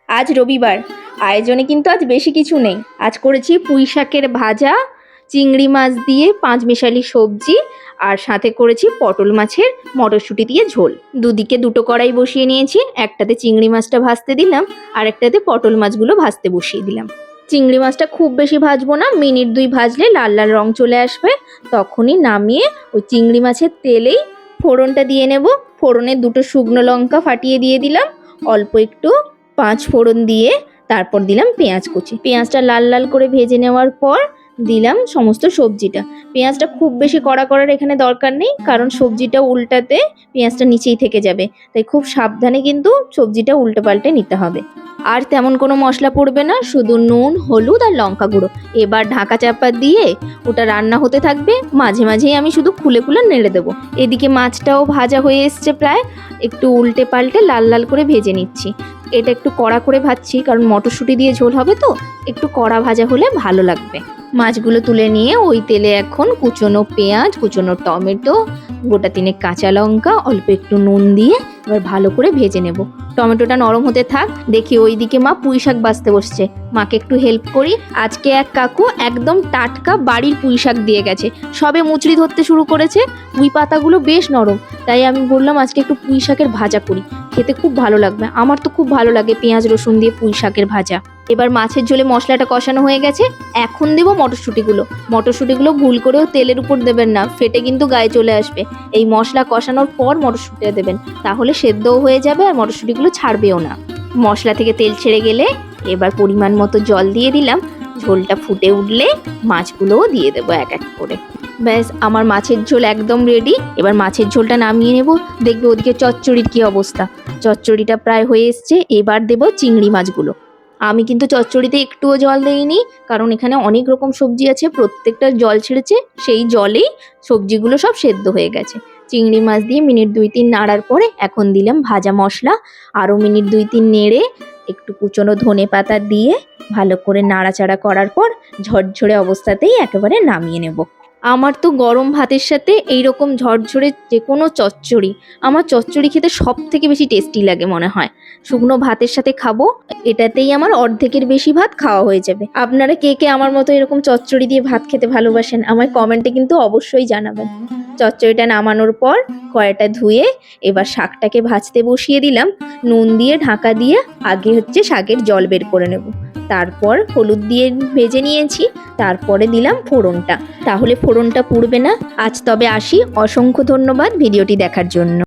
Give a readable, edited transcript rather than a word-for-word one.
আজ রবিবার, আয়োজনে কিন্তু আজ বেশি কিছু নেই। আজ করেছি পুঁই শাকের ভাজা, চিংড়ি মাছ দিয়ে পাঁচমেশালি সবজি, আর সাথে করেছি পটল মাছের মটরশুঁটি দিয়ে ঝোল। দুদিকে দুটো কড়াই বসিয়ে নিয়েছি, একটাতে চিংড়ি মাছটা ভাজতে দিলাম আর একটাতে পটল মাছগুলো ভাজতে বসিয়ে দিলাম। চিংড়ি মাছটা খুব বেশি ভাজবো না, মিনিট 2 ভাজলে লাল লাল রং চলে আসবে। তখনই নামিয়ে ওই চিংড়ি মাছের তেলেই ফোড়নটা দিয়ে নেব। ফোড়নে 2টো শুকনো লঙ্কা ফাটিয়ে দিয়ে দিলাম, অল্প একটু 5 ফোড়ন দিয়ে তারপর দিলাম পেঁয়াজ কুচি। পেঁয়াজটা লাল লাল করে ভেজে নেওয়ার পর দিলাম সমস্ত সবজিটা। পেঁয়াজটা খুব বেশি কড়া করার এখানে দরকার নেই, কারণ সবজিটা উল্টাতে পেঁয়াজটা নিচেই থেকে যাবে, তাই খুব সাবধানে কিন্তু সবজিটা উল্টে পাল্টে নিতে হবে। আর তেমন কোনো মশলা পড়বে না, শুধু নুন, হলুদ আর লঙ্কা গুঁড়ো। এবার ঢাকা চাপা দিয়ে ওটা রান্না হতে থাকবে। মাঝে মাঝেই আমি শুধু খুলে খুলে নেড়ে দেবো। এদিকে মাছটাও ভাজা হয়ে এসছে প্রায়, একটু উল্টে পাল্টে লাল লাল করে ভেজে নিচ্ছি। এটা একটু কড়া করে ভাজছি, কারণ মটরশুঁটি দিয়ে ঝোল হবে তো, একটু কড়া ভাজা হলে ভালো লাগবে। মাছগুলো তুলে নিয়ে ওই তেলে এখন কুচনো পেঁয়াজ, কুচনো টমেটো, গোটা 3 কাঁচা লঙ্কা, অল্প একটু নুন দিয়ে এবার ভালো করে ভেজে নেব। টমেটোটা নরম হতে থাক। দেখি ওইদিকে মা পুঁই শাক বাছতে বসছে, মাকে একটু হেল্প করি। আজকে এক কাকু একদম টাটকা বাড়ির পুঁই শাক দিয়ে গেছে, সবে মুচড়ি ধরতে শুরু করেছে। পুঁই পাতাগুলো বেশ নরম, তাই আমি বললাম আজকে একটু পুঁই শাকের ভাজা করি, খেতে খুব ভালো লাগবে। আমার তো খুব ভালো লাগে পেঁয়াজ রসুন দিয়ে পুঁই শাকের ভাজা। এবার মাছের ঝোলে মশলাটা কষানো হয়ে গেছে, এখন দেবো মটরশুঁটিগুলো। মটরশুঁটিগুলো ভুল করেও তেলের উপর দেবেন না, ফেটে কিন্তু গায়ে চলে আসবে। এই মশলা কষানোর পর মটরশুঁটিটা দেবেন, তাহলে সেদ্ধও হয়ে যাবে আর মটরশুঁটিগুলো ছাড়বেও না। মশলা থেকে তেল ছেড়ে গেলে এবার পরিমাণ মতো জল দিয়ে দিলাম। ঝোলটা ফুটে উঠলে মাছগুলোও দিয়ে দেবো এক এক করে। ব্যাস, আমার মাছের ঝোল একদম রেডি। এবার মাছের ঝোলটা নামিয়ে নেব। দেখবে ওদিকে চচ্চড়ির কি অবস্থা। চচ্চড়িটা প্রায় হয়ে এসছে, এবার দেবো চিংড়ি মাছগুলো। আমি কিন্তু চচ্চড়িতে একটুও জল দেইনি, কারণ এখানে অনেক রকম সবজি আছে, প্রত্যেকটা জল ছেড়েছে, সেই জলেই সবজিগুলো সব সেদ্ধ হয়ে গেছে। চিংড়ি মাছ দিয়ে মিনিট 2-3 নাড়ার পরে এখন দিলাম ভাজা মশলা। আরও মিনিট 2-3 নেড়ে একটু কুচনো ধনে পাতা দিয়ে ভালো করে নাড়াচাড়া করার পর ঝরঝরে অবস্থাতেই একেবারে নামিয়ে নেব। আমার তো গরম ভাতের সাথে এইরকম ঝরঝরে যে কোনো চচ্চড়ি, আমার চচ্চড়ি খেতে সব থেকে বেশি টেস্টি লাগে মনে হয়। শুকনো ভাতের সাথে খাবো, এটাতেই আমার অর্ধেকের বেশি ভাত খাওয়া হয়ে যাবে। আপনারা কে কে আমার মতো এরকম চচ্চড়ি দিয়ে ভাত খেতে ভালোবাসেন, আমার কমেন্টে কিন্তু অবশ্যই জানাবেন। চচ্চড়িটা নামানোর পর কড়াইটা ধুয়ে এবার শাকটাকে ভাজতে বসিয়ে দিলাম। নুন দিয়ে ঢাকা দিয়ে আগে শাকের জল বের করে নেব, তারপর হলুদ দিয়ে ভেজে নিয়েছি, তারপরে দিলাম ফোড়নটা, তাহলে ফোড়নটা পুড়বে না। আজ তবে আসি, অসংখ্য ধন্যবাদ ভিডিওটি দেখার জন্য।